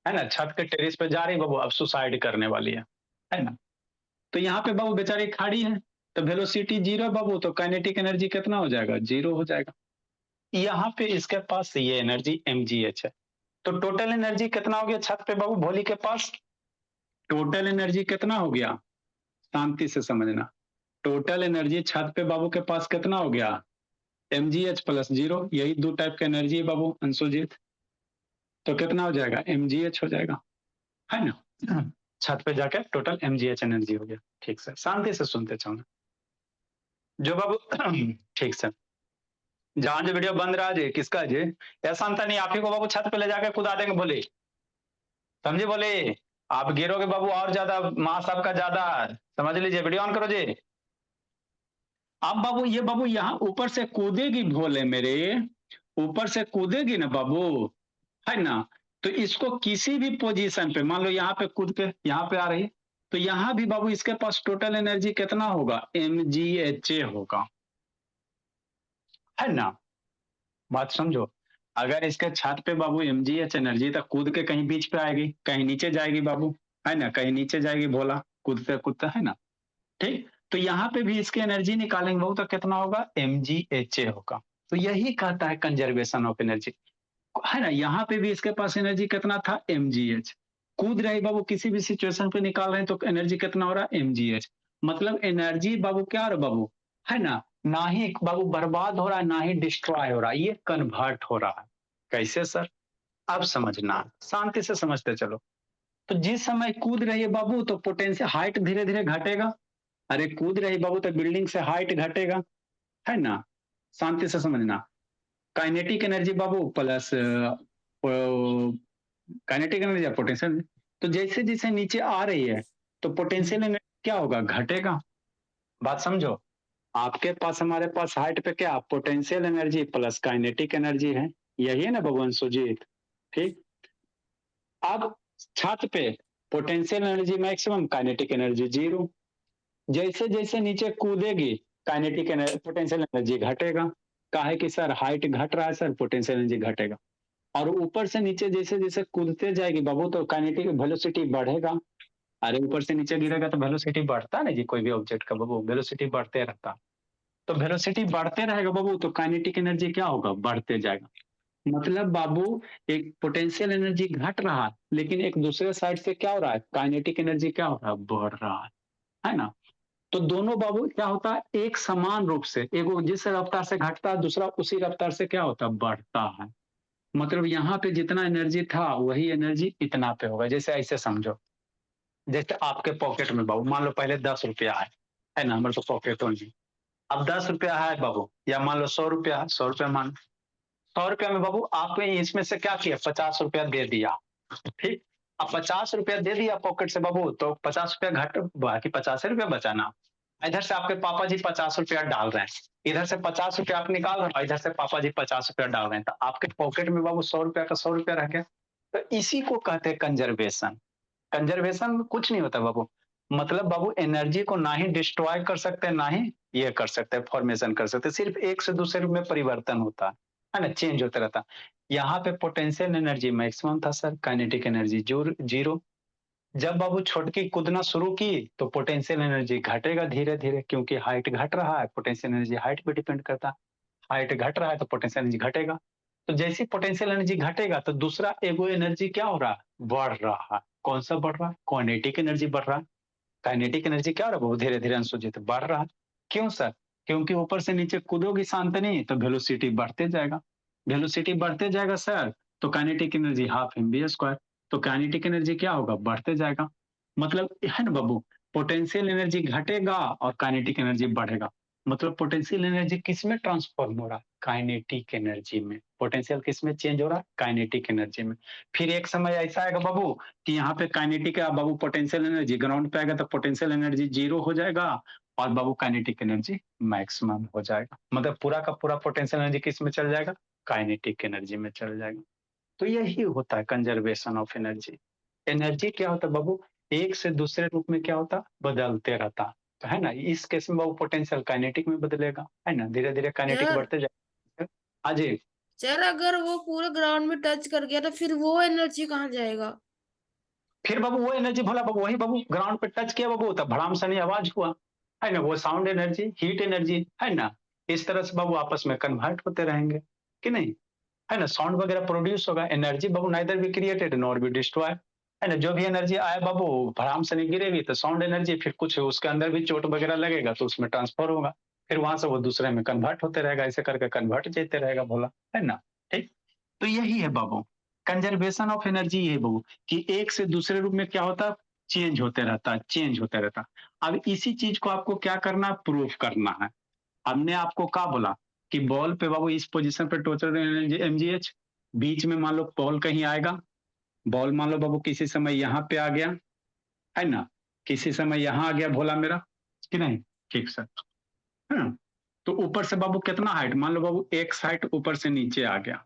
है ना छत के टेरिस पे जा रही बाबू, अब सुसाइड करने वाली है ना, तो यहाँ पे बाबू बेचारी खड़ी है, तो वेलोसिटी जीरो बाबू, तो काइनेटिक एनर्जी कितना हो जाएगा, जीरो हो जाएगा। यहाँ पे इसके पास ये एनर्जी mgh है, तो टोटल एनर्जी कितना हो गया छत पे बाबू भोली के पास, टोटल एनर्जी कितना हो गया, शांति से समझना, टोटल एनर्जी छत पे बाबू के पास कितना हो गया, mgh प्लस जीरो, यही दो टाइप का एनर्जी है बाबू अंशुजीत, तो कितना हो जाएगा mgh हो जाएगा, है ना, छत पे जाकर टोटल mgh एनर्जी हो गया। ठीक सर, शांति से सुनते चलो जो बाबू ठीक सर, जहां जो वीडियो बंद रहा जी किसका जी, ऐसा नहीं, आप ही को बाबू छत पे ले जाकर कुदा देंगे बोले, समझे बोले, आप गिरोगे बाबू और ज्यादा, मास आपका ज्यादा है, समझ लीजिए, वीडियो ऑन करो जी। अब बाबू ये बाबू यहाँ ऊपर से कूदेगी भोले मेरे, ऊपर से कूदेगी ना बाबू, है ना, तो इसको किसी भी पोजीशन पे मान लो यहाँ पे कूद के यहाँ पे आ रही है, तो यहाँ भी बाबू इसके पास टोटल एनर्जी कितना होगा, mgha होगा, है ना, बात समझो, अगर इसके छत पे बाबू mgh एनर्जी, तो कूद के कहीं बीच पे आएगी, कहीं नीचे जाएगी बाबू, है ना, कहीं नीचे जाएगी भोला, कूदते कूदते, है ना, ठीक, तो यहाँ पे भी इसकी एनर्जी निकालेंगे बाबू, तो कितना होगा, mgha होगा, तो यही कहता है कंजर्वेशन ऑफ एनर्जी, है ना, यहाँ पे भी इसके पास एनर्जी कितना था, mgh, कूद रहे बाबू किसी भी सिचुएशन पे निकाल रहे हैं, तो एनर्जी कितना हो रहा है, mgh, मतलब एनर्जी बाबू क्या हो रहा है बाबू, है ना ही बाबू बर्बाद हो रहा है, ना ही डिस्ट्रॉय हो रहा है, ये कन्वर्ट हो रहा है, कैसे सर, अब समझना, शांति से समझते चलो, तो जिस समय कूद रही है बाबू, तो पोटेंशियल हाइट धीरे धीरे घटेगा, अरे कूद रही बाबू तो बिल्डिंग से हाइट घटेगा, है ना, शांति से समझना, काइनेटिक एनर्जी बाबू प्लस काइनेटिक एनर्जी या पोटेंशियल, तो जैसे जैसे नीचे आ रही है, तो पोटेंशियल एनर्जी क्या होगा, घटेगा, बात समझो, आपके पास हमारे पास हाइट पे क्या potential energy plus kinetic energy है, यही है ना भगवान सुजीत, ठीक, अब छत पे potential energy maximum, kinetic energy zero, जैसे जैसे नीचे कूदेगी काइनेटिक एनर्जी पोटेंशियल एनर्जी घटेगा, काहे कि सर हाइट घट रहा है सर, पोटेंशियल एनर्जी घटेगा, और ऊपर से नीचे जैसे जैसे कूदते जाएगी बाबू, तो काइनेटिक वेलोसिटी बढ़ेगा, अरे ऊपर से नीचे गिरेगा तो वेलोसिटी बढ़ता नहीं जी, कोई भी ऑब्जेक्ट का बाबू वेलोसिटी बढ़ते रहता, तो वेलोसिटी बढ़ते रहेगा बाबू, तो काइनेटिक एनर्जी क्या होगा, बढ़ते जाएगा, मतलब बाबू एक पोटेंशियल एनर्जी घट रहा है, लेकिन एक दूसरे साइड से क्या हो रहा है, काइनेटिक एनर्जी क्या हो रहा है, बढ़ रहा है ना, तो दोनों बाबू क्या होता है, एक समान रूप से, एक जिस रफ्तार से घटता है, दूसरा उसी रफ्तार से क्या होता है, बढ़ता है, मतलब यहाँ पे जितना एनर्जी था वही एनर्जी इतना पे होगा, जैसे ऐसे समझो, जैसे आपके पॉकेट में बाबू मान लो पहले 10 रुपया है ना, हमारे तो पॉकेट नहीं, अब 10 रुपया है बाबू, या मान लो 100 रुपया है, 100 रुपया मान, 100 रुपया में बाबू आपने इसमें से क्या किया, 50 रुपया दे दिया, ठीक, अब 50 रुपया दे दिया पॉकेट से बाबू, तो 50 रुपया घट, बाकी 50 रुपया बचाना, इधर से आपके पापा जी 50 रुपया डाल रहे हैं, इधर से 50 रुपया आप निकाल रहे हैं, इधर से पापा जी 50 रुपया डाल रहे हैं, तो आपके पॉकेट में बाबू 100 रुपया का 100 रुपया रह गया, तो इसी को कहते हैं कंजर्वेशन, कंजर्वेशन में कुछ नहीं होता बाबू, मतलब बाबू एनर्जी को ना ही डिस्ट्रॉय कर सकते हैं, ना ही ये कर सकते हैं फॉर्मेशन कर सकते हैं, सिर्फ एक से दूसरे रूप में परिवर्तन होता है ना, चेंज होता रहता, यहाँ पे पोटेंशियल एनर्जी मैक्सिमम था सर, काइनेटिक एनर्जी जीरो, जब बाबू छोटकी कूदना शुरू की तो पोटेंशियल एनर्जी घटेगा धीरे धीरे, क्योंकि हाइट घट रहा है, पोटेंशियल एनर्जी हाइट पे डिपेंड करता है। हाइट घट रहा है तो पोटेंशियल एनर्जी घटेगा। तो जैसे पोटेंशियल एनर्जी घटेगा तो दूसरा एगो एनर्जी क्या हो रहा है, बढ़ रहा है। कौन सा बढ़ रहा है, काइनेटिक एनर्जी बढ़ रहा है। काइनेटिक एनर्जी क्या हो रहा है, बहुत धीरे धीरे अंशुजित बढ़ रहा है। क्यों सर, क्योंकि ऊपर से नीचे कूदोगी शांतनी तो वेलोसिटी बढ़ते जाएगा। वेलोसिटी बढ़ते जाएगा सर, तो kinetic energy half M B square, तो काइनेटिक एनर्जी क्या होगा, बढ़ते जाएगा। मतलब है ना बाबू, पोटेंशियल एनर्जी घटेगा और काइनेटिक एनर्जी बढ़ेगा। मतलब पोटेंशियल एनर्जी किस में ट्रांसफॉर्म हो रहा है, काइनेटिक एनर्जी में। पोटेंशियल किस में चेंज हो रहा है, काइनेटिक एनर्जी में। फिर एक समय ऐसा आएगा बाबू कि यहाँ पे काइनेटिक है बाबू, पोटेंशियल एनर्जी ग्राउंड पे आएगा तो पोटेंशियल एनर्जी जीरो हो जाएगा और बाबू काइनेटिक एनर्जी मैक्सिमम हो जाएगा। मतलब पूरा का पूरा पोटेंशियल एनर्जी किस में चल जाएगा, काइनेटिक एनर्जी में चल जाएगा। तो यही होता है कंजर्वेशन ऑफ एनर्जी। एनर्जी क्या होता है बाबू, एक से दूसरे रूप में क्या होता, बदलते रहता, तो है ना। इस केस में बाबू पोटेंशियल काइनेटिक में बदलेगा, है ना, धीरे धीरे काइनेटिक सर बढ़ते जाएगा। हाँ जी। सर अगर वो पूरे ग्राउंड में टच कर गया तो फिर वो एनर्जी कहाँ जाएगा? फिर बाबू वो एनर्जी भोला बाबू, वही बाबू ग्राउंड पे टच किया बाबू तो भड़ाम सनी आवाज हुआ, है ना, वो साउंड एनर्जी, हीट एनर्जी, है ना। इस तरह से बाबू आपस में कन्वर्ट होते रहेंगे कि नहीं, है ना। साउंड वगैरह प्रोड्यूस होगा, energy Babu neither be created nor be destroy, है ना। जो भी एनर्जी आए बाबू भड़ाम से नहीं गिरेगी तो साउंड एनर्जी, फिर कुछ उसके अंदर भी चोट वगैरह लगेगा तो उसमें ट्रांसफर होगा, फिर वहां से वो दूसरे में कन्वर्ट होते रहेगा, ऐसे करके कन्वर्ट जेते रहेगा भोला, है ना। ठीक, तो यही है बाबू कंजर्वेशन ऑफ एनर्जी, ये बाबू कि एक से दूसरे रूप में क्या होता है, चेंज होते रहता है, चेंज होते रहता है। अब इसी चीज को आपको क्या करना है, प्रूफ करना है। हमने आपको क्या बोला कि बॉल पे बाबू इस पोजीशन पे टोटल एनर्जी mgh, बीच में मान लो बॉल कहीं आएगा, बॉल मान लो बाबू किसी समय यहाँ पे आ गया, है ना, किसी समय यहाँ आ गया भोला मेरा, कि नहीं। ठीक सर, है ना। तो ऊपर से बाबू कितना हाइट, मान लो बाबू x हाइट ऊपर से नीचे आ गया,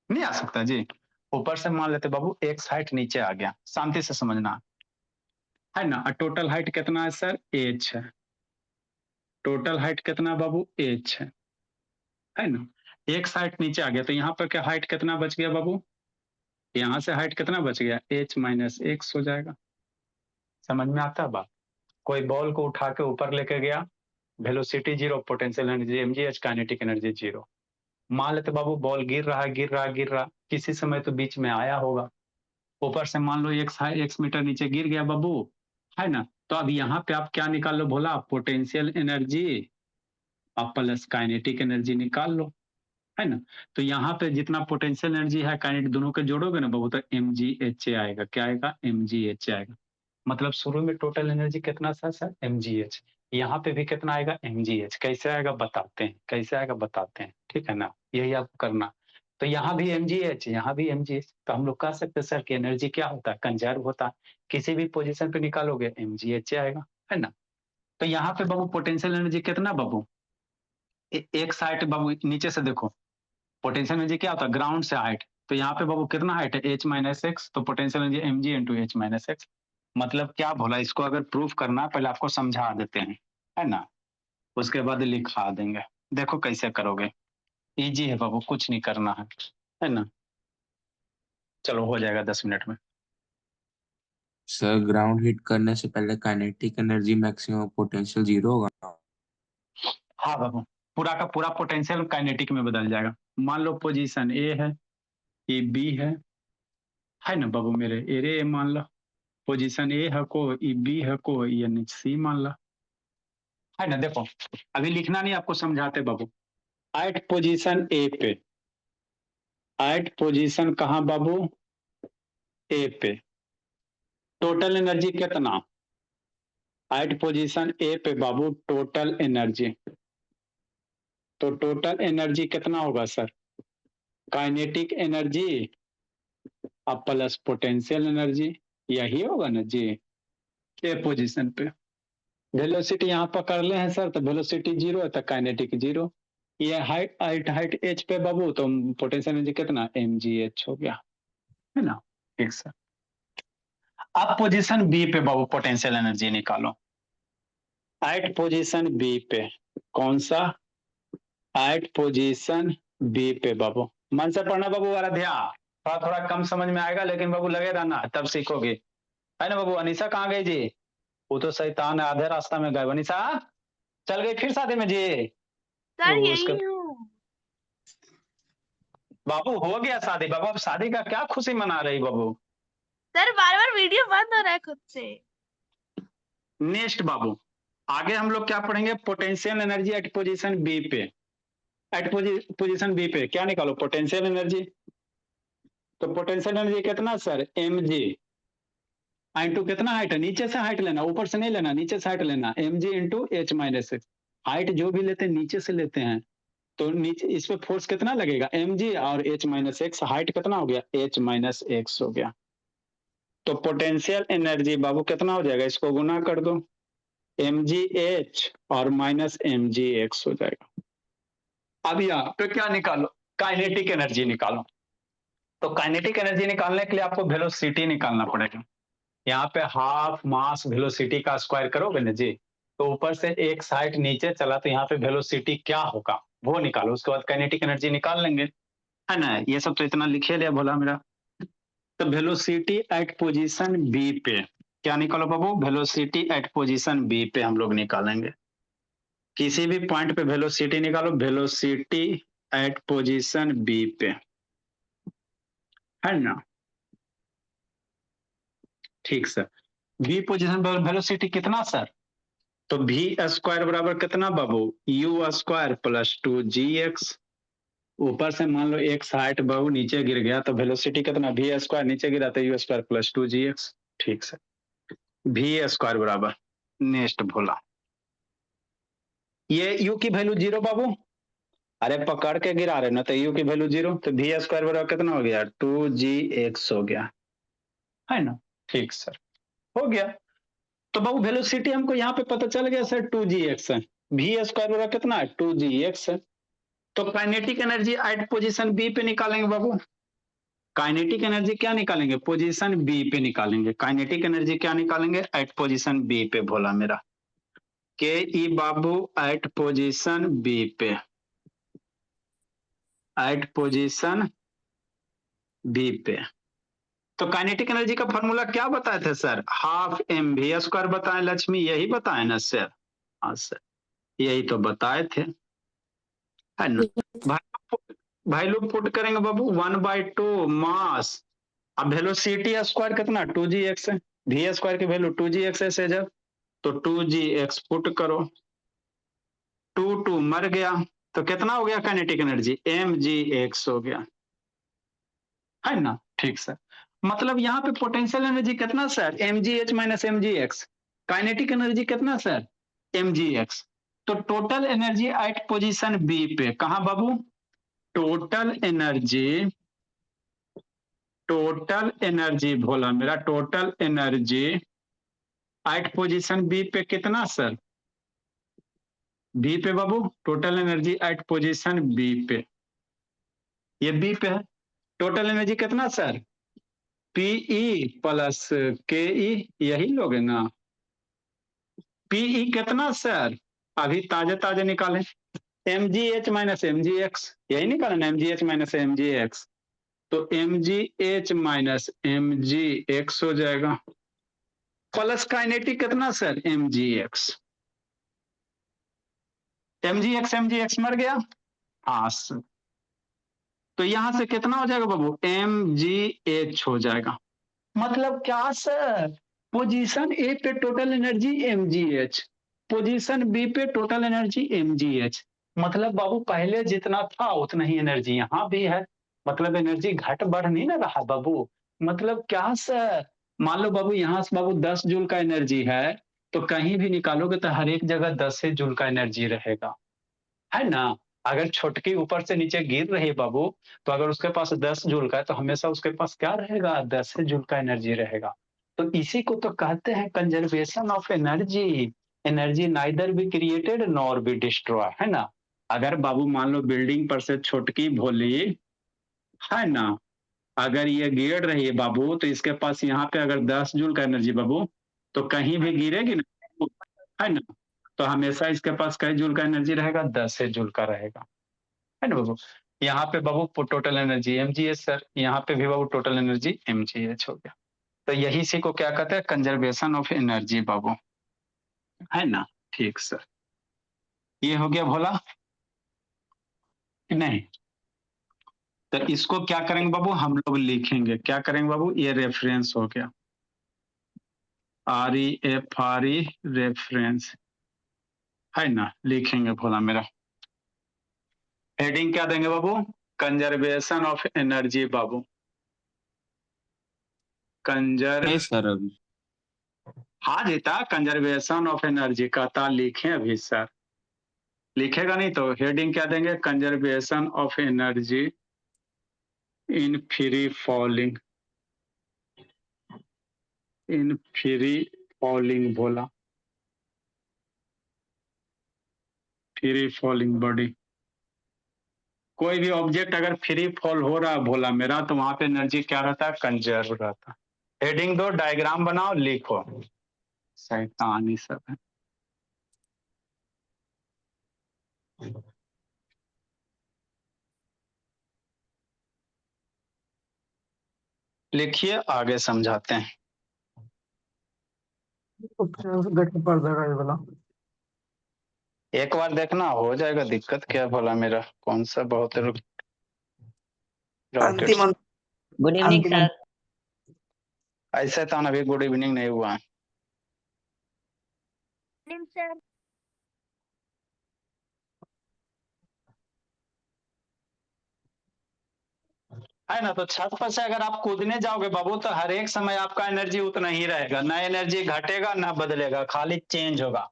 नहीं आ सकता जी। ऊपर से मान लेते बाबू x हाइट नीचे आ गया, शांति से समझना, है ना। टोटल हाइट कितना है सर, h है। टोटल हाइट कितना बाबू, h है ना। एक हाइट नीचे आ गया तो यहाँ पर क्या हाइट कितना बच गया बाबू, यहाँ से हाइट कितना बच गया, h माइनस एक्स हो जाएगा। समझ में आता है बात। कोई बॉल को उठा के ऊपर लेके गया, velocity zero, potential energy mgh, kinetic energy zero. मान लेते बाबू बॉल गिर रहा है, गिर रहा है, गिर रहा, किसी समय तो बीच में आया होगा, ऊपर से मान लो x मीटर नीचे गिर गया बाबू, है ना। तो अब यहाँ पे आप क्या निकाल लो भोला, पोटेंशियल एनर्जी और प्लस काइनेटिक एनर्जी निकाल लो, है ना। तो यहाँ पे जितना पोटेंशियल एनर्जी है काइनेटिक दोनों के जोड़ोगे ना बाबू तो mgh आएगा, क्या आएगा, mgh आएगा। मतलब शुरू में टोटल एनर्जी कितना था सर, mgh, यहाँ पे भी कितना आएगा, mgh। कैसे आएगा बताते हैं, कैसे आएगा बताते हैं, ठीक है ना, यही आपको करना। तो यहाँ भी mgh, यहाँ भी mgh, तो हम लोग कह सकते हैं सर कि एनर्जी क्या होता है, कंजर्व होता है। किसी भी पोजीशन पे निकालोगे mgh आएगा, है ना। तो यहाँ पे बाबू पोटेंशियल एनर्जी कितना बाबू, एक साइड बाबू नीचे से देखो, पोटेंशियल एनर्जी क्या होता है, ग्राउंड से हाइट, तो यहाँ पे बाबू कितना हाइट है, h माइनस एक्स, तो potential energy mg into H minus x. मतलब क्या बोला, इसको अगर प्रूफ करना है पहले आपको समझा देते हैं, है ना, उसके बाद लिखा देंगे। देखो कैसे करोगे, इजी है बाबू, कुछ नहीं करना है ना। चलो हो जाएगा 10 मिनट में। सर ग्राउंड हिट करने से पहले kinetic energy maximum potential zero होगा। हाँ बाबू, पूरा का पूरा पोटेंशियल काइनेटिक में बदल जाएगा। मान लो पोजीशन ए है, ये बी है ना बाबू मेरे, ए मान लो पोजीशन ए है को, ई बी है को, यानी सी मान लो, है ना। देखो अभी लिखना नहीं, आपको समझाते बाबू। एट पोजीशन ए पे, एट पोजीशन कहाँ बाबू, ए पे, टोटल एनर्जी कितना, एट पोजीशन ए पे बाबू टोटल एनर्जी, तो टोटल एनर्जी कितना होगा सर, काइनेटिक एनर्जी और प्लस पोटेंशियल एनर्जी, यही होगा ना जी। ए पोजीशन पे वेलोसिटी यहाँ पकड़ ले हैं सर, तो वेलोसिटी जीरो है तो काइनेटिक जीरो। ये हाइट हाइट हाइट एच पे बाबू तो पोटेंशियल एनर्जी कितना, mgh हो गया, है ना। ठीक सर। अब पोजीशन बी पे बाबू पोटेंशियल एनर्जी निकालो, एट पोजीशन बी पे, कौन सा, एट पोजीशन बी पे बाबू, मन से पढ़ना बाबू, आराध्या थोड़ा थोड़ा कम समझ में आएगा लेकिन बाबू लगे रहना तब सीखोगे। है ना बाबू। अनीसा कहाँ गई जी? वो तो शैतान है, आधे रास्ता में गए। अनीसा चल गई फिर शादी में जी? सर वो यही उसके हूँ। बाबू हो गया शादी बाबू, अब शादी का क्या खुशी मना रही बाबू? सर बार बार वीडियो बंद हो रहा है खुद से। नेक्स्ट बाबू, आगे हम लोग क्या पढ़ेंगे? Potential energy at position B पे। एट पोजीशन बी पे क्या निकालो? Potential energy. तो पोटेंशियल एनर्जी कितना सर? एम जी इंटू कितना हाइट है? नीचे से हाइट लेना, ऊपर से नहीं लेना, नीचे से हाइट लेना। M G into H minus X. Height जो भी लेते हैं नीचे से लेते हैं, तो नीचे इस पे फोर्स कितना लगेगा? एम जी और एच माइनस एक्स। हाइट कितना हो गया? एच माइनस एक्स हो गया। तो पोटेंशियल एनर्जी बाबू कितना हो जाएगा? इसको गुना कर दो, एम जी एच और माइनस एम जी एक्स हो जाएगा। अब यहाँ पे क्या निकालो? काइनेटिक एनर्जी निकालो। तो काइनेटिक एनर्जी निकालने के लिए आपको वेलोसिटी निकालना पड़ेगा। यहाँ पे हाफ मास वेलोसिटी का स्क्वायर करोगे ना जी, तो ऊपर से एक साइड नीचे चला, तो यहाँ पे वेलोसिटी क्या होगा वो निकालो, उसके बाद काइनेटिक एनर्जी निकाल लेंगे, है ना। ये सब तो इतना लिखे लिया भोला मेरा। तो वेलोसिटी एट पोजीशन बी पे क्या निकालो बाबू? वेलोसिटी एट पोजीशन बी पे हम लोग निकालेंगे। किसी भी पॉइंट पे वेलोसिटी निकालो, वेलोसिटी एट पोजीशन बी पे, है ना। ठीक सर। बी पोजीशन पर वेलोसिटी कितना सर? तो भी स्क्वायर बराबर कितना बाबू? You square plus 2gx। ऊपर से मान लो एक्स हाइट बाबू नीचे गिर गया, तो वेलोसिटी कितना? भी स्क्वायर नीचे गिरा तो यू स्क्वायर प्लस 2gx। ठीक सर। भी स्क्वायर बराबर, नेक्स्ट भोला, ये यू की वैल्यू 0 बाबू। अरे पकड़ के गिरा रहे ना, तो यू की वैल्यू 0, तो भी स्क्वायर बराबर कितना हो गया? 2gx हो गया, है ना। ठीक सर, हो गया। तो बाबू वेलोसिटी हमको यहाँ पे पता चल गया सर, 2gx है। भी स्क्वायर बराबर कितना है? 2gx है। तो kinetic energy at position B पे निकालेंगे बाबू। काइनेटिक एनर्जी क्या निकालेंगे? पोजीशन बी पे निकालेंगे। काइनेटिक एनर्जी क्या निकालेंगे? एट पोजीशन बी पे भोला मेरा। के ई बाबू एट पोजीशन बी पे, एट पोजीशन बी पे। तो काइनेटिक एनर्जी का फॉर्मूला क्या बताए थे sir? Half M V square बताए लक्ष्मी, यही बताए ना सर? हाँ सर, यही तो बताए थे, है ना। भाई लोग पुट करेंगे बाबू 1/2 मास। अब वेलोसिटी स्क्वायर कितना? 2gx है। वी स्क्वायर की वैल्यू 2gx है जब, तो 2gx पुट करो, 2 मर गया, तो कितना हो गया काइनेटिक एनर्जी? mgx हो गया, है ना। ठीक सर। मतलब यहाँ पे पोटेंशियल एनर्जी कितना सर? mgh माइनस mgx। काइनेटिक एनर्जी कितना सर? mgx। तो total energy at position B पे कहा बाबू? टोटल एनर्जी भोला मेरा, total energy at position B पे कितना सर? बी पे बाबू, total energy at position B पे, ये बी पे है। टोटल एनर्जी कितना sir? PE plus K E, यही लोग है ना। पीई कितना सर? अभी ताजे ताजे निकालें, m g h minus m g x, यही निकाले ना, m g h minus m g x. तो m g h minus m g x हो जाएगा, प्लस काइनेटिक कितना sir? M g x. M g x मर गया, हाँ सर। तो यहां से कितना हो जाएगा बाबू? एम जी एच हो जाएगा। मतलब क्या सर? पोजीशन ए पे total energy m g h, position B पे total energy m g h. मतलब बाबू पहले जितना था उतना ही एनर्जी यहाँ भी है। मतलब एनर्जी घट बढ़ नहीं ना रहा बाबू। मतलब क्या सर? मान लो बाबू यहाँ से बाबू 10 जूल का एनर्जी है, तो कहीं भी निकालोगे तो हर एक जगह 10 जूल का एनर्जी रहेगा, है ना। अगर छोटकी ऊपर से नीचे गिर रही है बाबू, तो अगर उसके पास 10 जूल का है, तो हमेशा उसके पास क्या रहेगा? 10 जूल का एनर्जी रहेगा। तो इसी को तो कहते हैं conservation of energy. Energy neither be created nor be destroy, है ना। अगर बाबू मान लो बिल्डिंग पर से छोटकी भोली, है ना, अगर ये गिर रही है बाबू, तो इसके पास यहाँ पे अगर 10 जूल का एनर्जी बाबू, तो कहीं भी गिरेगी ना, है ना। तो हमेशा इसके पास कई जूल का एनर्जी रहेगा? 10 जूल का रहेगा, है ना बाबू। यहाँ पे बाबू total energy m g h sir, यहाँ पे भी बाबू total energy m g h हो गया। तो यही सी को क्या कहते हैं, कंजर्वेशन ऑफ एनर्जी बाबू, है ना। ठीक सर, ये हो गया भोला कि नहीं। तो इसको क्या करेंगे बाबू, हम लोग लिखेंगे, क्या करेंगे बाबू, ये रेफरेंस हो गया, REFRE रेफरेंस, है ना। लिखेंगे भोला मेरा, हेडिंग क्या देंगे बाबू, कंजर्वेशन ऑफ एनर्जी बाबू, कंजर सर अभी हाँ देता, कंजर्वेशन ऑफ एनर्जी कहता, लिखे अभी सर, लिखेगा नहीं तो हेडिंग क्या देंगे, conservation of energy in free falling, in free falling बोला, फ्री फॉलिंग बॉडी, कोई भी ऑब्जेक्ट अगर फ्री फॉल हो रहा है भोला मेरा, तो वहां पे एनर्जी क्या रहता है, कंजर्व रहता है। हेडिंग दो, डायग्राम बनाओ, लिखो, शैतानी सब है। लिखिए, आगे समझाते हैं। तो फिर देखना पड़ जाएगा ये वाला। एक बार देखना हो जाएगा, दिक्कत क्या है भोला मेरा, कौन सा बहुत रॉकेट। अंतिम गुड इवनिंग अंतिम सर। ऐसे तो अभी गुड इवनिंग नहीं हुआ है। सर है ना। तो छत पर से अगर आप कूदने जाओगे बाबू, तो हर एक समय आपका एनर्जी उतना ही रहेगा, ना एनर्जी घटेगा ना बदलेगा, खाली चेंज होगा।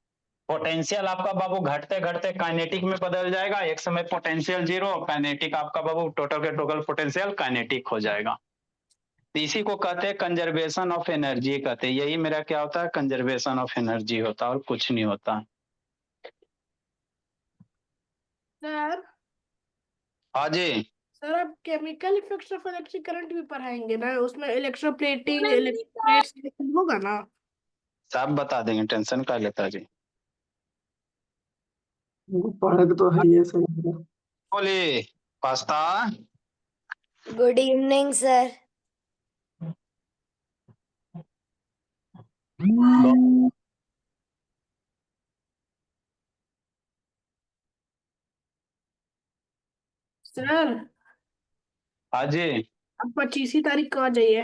पोटेंशियल आपका बाबू घटते घटते काइनेटिक में बदल जाएगा, एक समय पोटेंशियल जीरो, काइनेटिक आपका बाबू टोटल के टोटल पोटेंशियल काइनेटिक हो जाएगा। तो इसी को कहते हैं कंजर्वेशन ऑफ एनर्जी कहते हैं, यही मेरा क्या होता है, कंजर्वेशन ऑफ एनर्जी होता है, और कुछ नहीं होता। सर हाँ जी, सर आप chemical effects of electric current भी पढ़ाएंगे ना, उसमें इलेक्ट्रोप्लेटिंग इलेक्ट्रोप्लेट्स होगा ना। सब बता देंगे, टेंशन का लेता जी। पढ़े तो है ये सही है। बोले pasta. Good evening sir. Sir हाँ जी, आप 25 तारीख को आ जाइए।